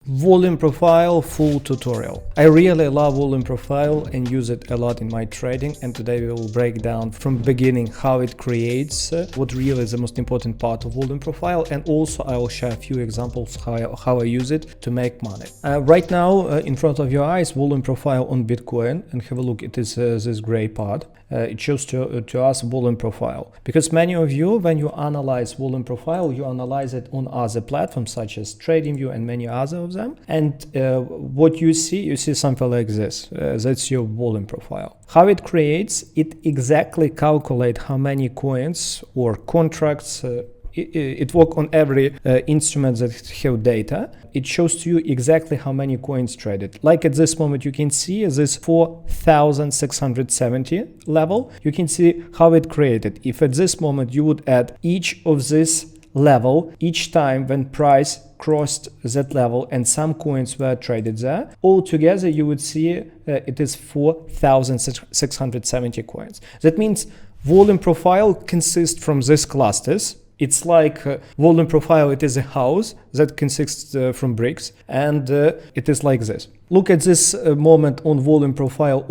Volume profile full tutorial. I really love volume profile and use it a lot in my trading, and today we will break down from beginning how it creates, what really is the most important part of volume profile, and also I will share a few examples how I use it to make money. Right now in front of your eyes, volume profile on Bitcoin, and have a look, it is this gray part. It shows to us volume profile, because many of you, when you analyze volume profile, you analyze it on other platforms such as TradingView and many other of them, and what you see something like this. That's your volume profile. How it creates, it exactly calculates how many coins or contracts it works on every instrument that have data. It shows to you exactly how many coins traded. Like at this moment, you can see this 4,670 level. You can see how it created. If at this moment you would add each of this level each time when price crossed that level and some coins were traded there, altogether you would see it is 4,670 coins. That means volume profile consists from these clusters. It's like volume profile, it is a house that consists from bricks, and it is like this. Look at this moment on volume profile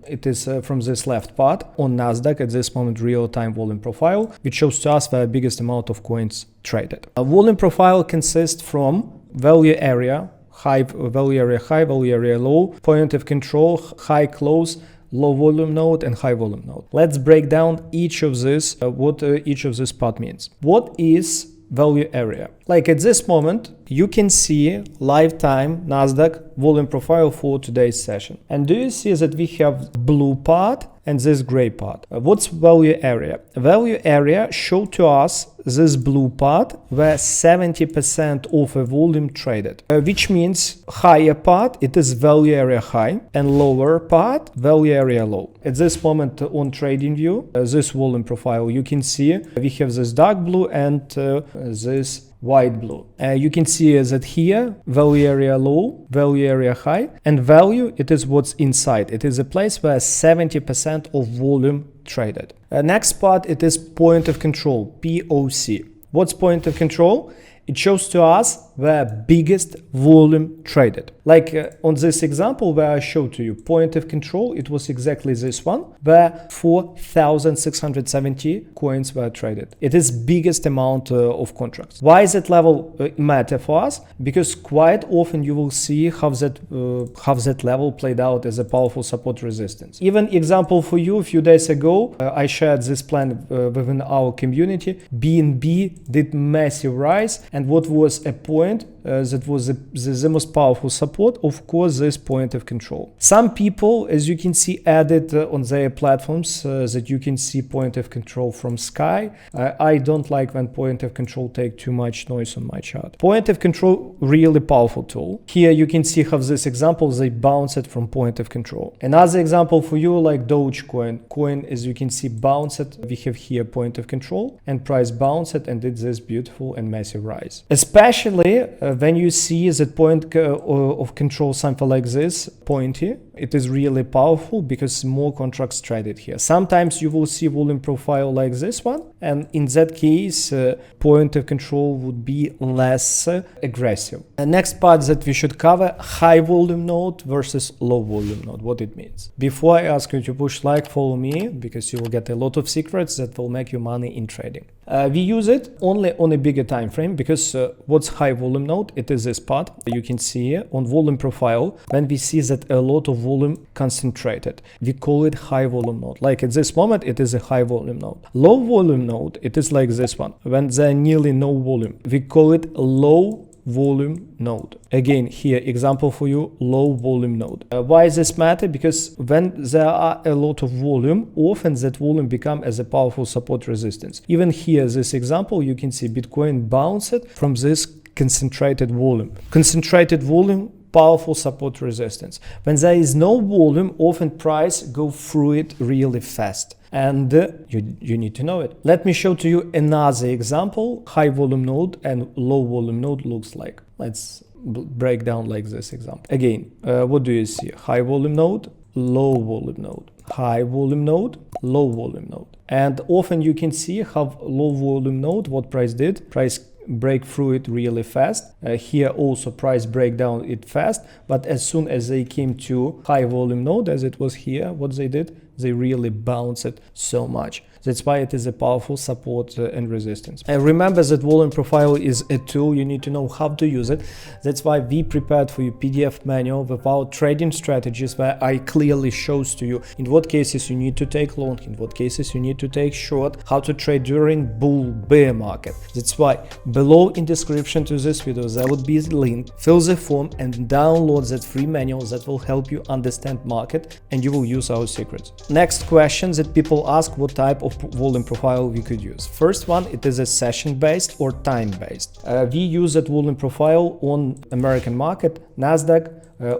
it is from this left part, on Nasdaq at this moment real-time volume profile, which shows to us the biggest amount of coins traded. A volume profile consists from value area, high value area high, value area low, point of control, high close, low volume node and high volume node. Let's break down each of this, what each of this part means. What is value area? Like at this moment, you can see lifetime Nasdaq volume profile for today's session. And do you see that we have blue part and this gray part? What's value area? Value area show to us this blue part where 70% of a volume traded, which means higher part, it is value area high, and lower part, value area low. At this moment on TradingView, this volume profile, you can see we have this dark blue and this white blue. You can see that here value area low, value area high, and value, it is what's inside. It is a place where 70% of volume traded. Next part, it is point of control, POC. What's point of control? It shows to us the biggest volume traded. Like on this example where I showed to you, point of control, it was exactly this one, where 4,670 coins were traded. It is biggest amount of contracts. Why is that level matter for us? Because quite often you will see how that level played out as a powerful support resistance. Even example for you, a few days ago, I shared this plan within our community. BNB did massive rise, and what was a point that was the most powerful support, of course, this point of control. Some people, as you can see, added on their platforms that you can see point of control from sky. I don't like when point of control take too much noise on my chart. Point of control, really powerful tool. Here you can see how this example, they bounce it from point of control. Another example for you, like Dogecoin. Coin, as you can see, bounce it. We have here point of control and price bounce it and did this beautiful and massive rise. Especially when you see that point of control, something like this, pointy, it is really powerful because more contracts traded here. Sometimes you will see volume profile like this one, and in that case, point of control would be less aggressive. The next part that we should cover, high volume node versus low volume node, what it means. Before I ask you to push like, follow me, because you will get a lot of secrets that will make you money in trading. We use it only on a bigger time frame, because what's high volume node? It is this part. You can see on volume profile, when we see that a lot of volume concentrated, we call it high volume node. Like at this moment, it is a high volume node. Low volume node, it is like this one. When there nearly no volume, we call it low volume node. Again, here example for you, low volume node. Why does this matter? Because when there are a lot of volume, often that volume become as a powerful support resistance. Even here, this example, you can see Bitcoin bounced from this concentrated volume. Concentrated volume, powerful support resistance. When there is no volume, often price go through it really fast. And you need to know it. Let me show to you another example. High volume node and low volume node looks like. Let's break down like this example. Again, what do you see? High volume node, low volume node, high volume node, low volume node. And often you can see how low volume node, what price did. Price break through it really fast. Here also price break down it fast, but as soon as they came to high volume node, as it was here, what they did, they really bounced it so much. That's why it is a powerful support and resistance. And remember that volume profile is a tool. You need to know how to use it. That's why we prepared for you PDF manual with our trading strategies, where I clearly shows to you in what cases you need to take long, in what cases you need to take short, how to trade during bull bear market. That's why below in description to this video there would be a link. Fill the form and download that free manual that will help you understand market, and you will use our secrets. Next question that people ask, what type of volume profile we could use. First one, it is a session based or time based. We use that volume profile on American market, Nasdaq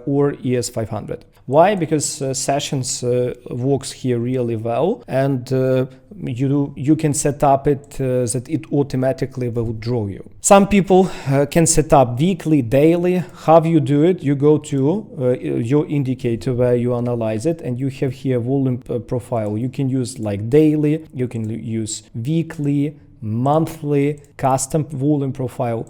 or ES500. Why? Because sessions works here really well, and you can set up it that it automatically will draw you. Some people can set up weekly, daily. How you do it? You go to your indicator where you analyze it, and you have here volume profile. You can use like daily, you can use weekly, monthly, custom volume profile.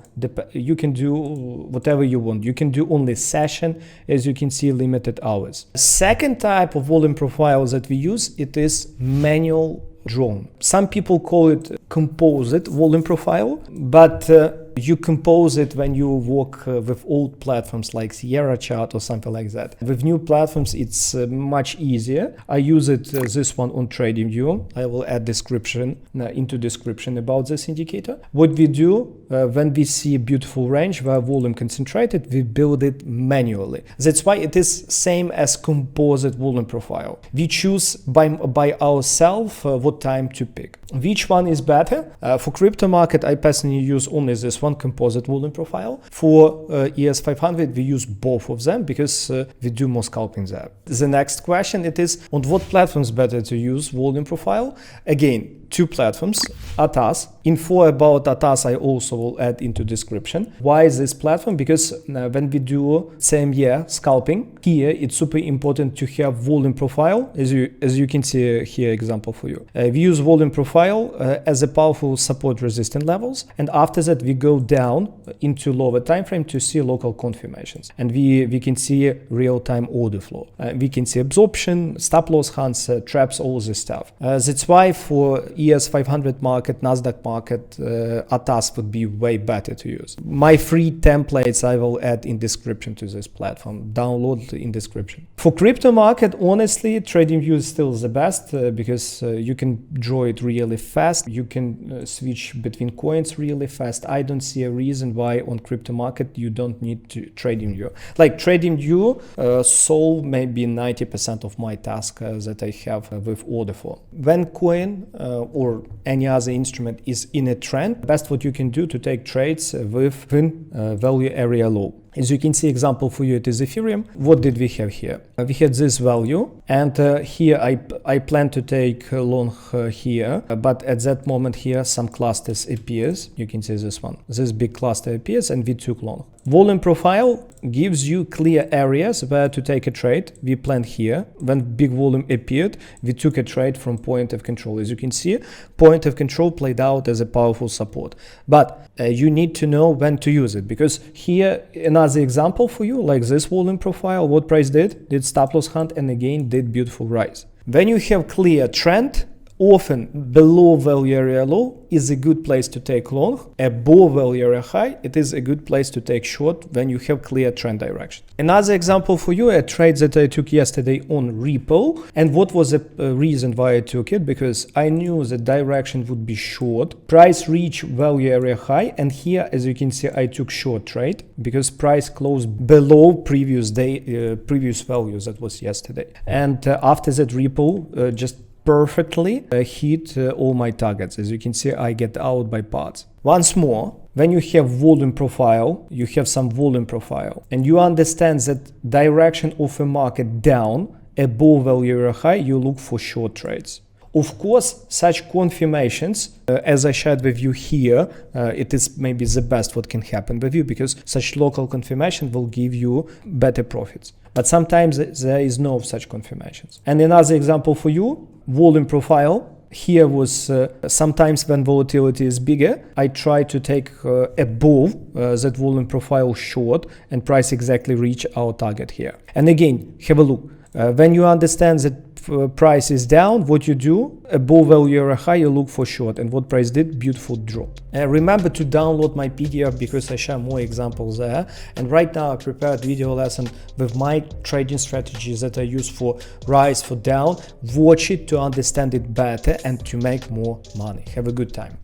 You can do whatever you want. You can do only session, as you can see, limited hours. Second type of volume profile that we use, it is manual drawn. Some people call it composite volume profile, but you compose it when you work with old platforms like Sierra Chart or something like that. With new platforms, it's much easier. I use it this one on TradingView. I will add description into description about this indicator. What we do when we see a beautiful range where volume concentrated, we build it manually. That's why it is same as composite volume profile. We choose by ourselves what time to pick. Which one is better? For crypto market, I personally use only this one, composite volume profile. For ES500, we use both of them because we do more scalping there. The next question, it is on what platforms better to use volume profile? Again, two platforms, ATAS. Info about ATAS I also will add into description. Why is this platform? Because when we do same year scalping, here it's super important to have volume profile, as you can see here example for you. We use volume profile as a powerful support resistance levels, and after that we go down into lower time frame to see local confirmations, and we can see real-time order flow. We can see absorption, stop loss hunts, traps, all this stuff. That's why for ES500 market, Nasdaq market, ATAS would be way better to use. My free templates I will add in description to this platform. Download in description. For crypto market, honestly, TradingView is still the best because you can draw it really fast. You can switch between coins really fast. I don't see a reason why on crypto market you don't need to TradingView. Like TradingView solve maybe 90% of my task that I have with order flow. When coin or any other instrument is in a trend, best what you can do to take trades within value area low. As you can see, example for you, it is Ethereum. What did we have here? We had this value, and here I plan to take long here, but at that moment here some clusters appears. You can see this one. This big cluster appears, and we took long. Volume profile gives you clear areas where to take a trade. We planned here. When big volume appeared, we took a trade from point of control. As you can see, point of control played out as a powerful support. But you need to know when to use it, because here another example for you, like this volume profile, what price did stop loss hunt, and again did beautiful rise. When you have clear trend, often below value area low is a good place to take long. Above value area high, it is a good place to take short when you have clear trend direction. Another example for you, a trade that I took yesterday on Ripple. And what was the reason why I took it? Because I knew the direction would be short. Price reached value area high, and here, as you can see, I took short trade because price closed below previous values that was yesterday. And after that, Ripple just perfectly hit all my targets. As you can see, I get out by parts. Once more, when you have volume profile, you have some volume profile, and you understand that direction of a market down above value area high, you look for short trades. Of course, such confirmations, as I shared with you here, it is maybe the best what can happen with you, because such local confirmation will give you better profits. But sometimes there is no such confirmations. And another example for you, volume profile Here was sometimes when volatility is bigger, I try to take above that volume profile short and price exactly reach our target here. And again, have a look. When you understand that price is down, what you do, above value area high, you look for short, and what price did, beautiful drop. Remember to download my PDF because I share more examples there. And right now I prepared video lesson with my trading strategies that I use for rise, for down. Watch it to understand it better and to make more money. Have a good time.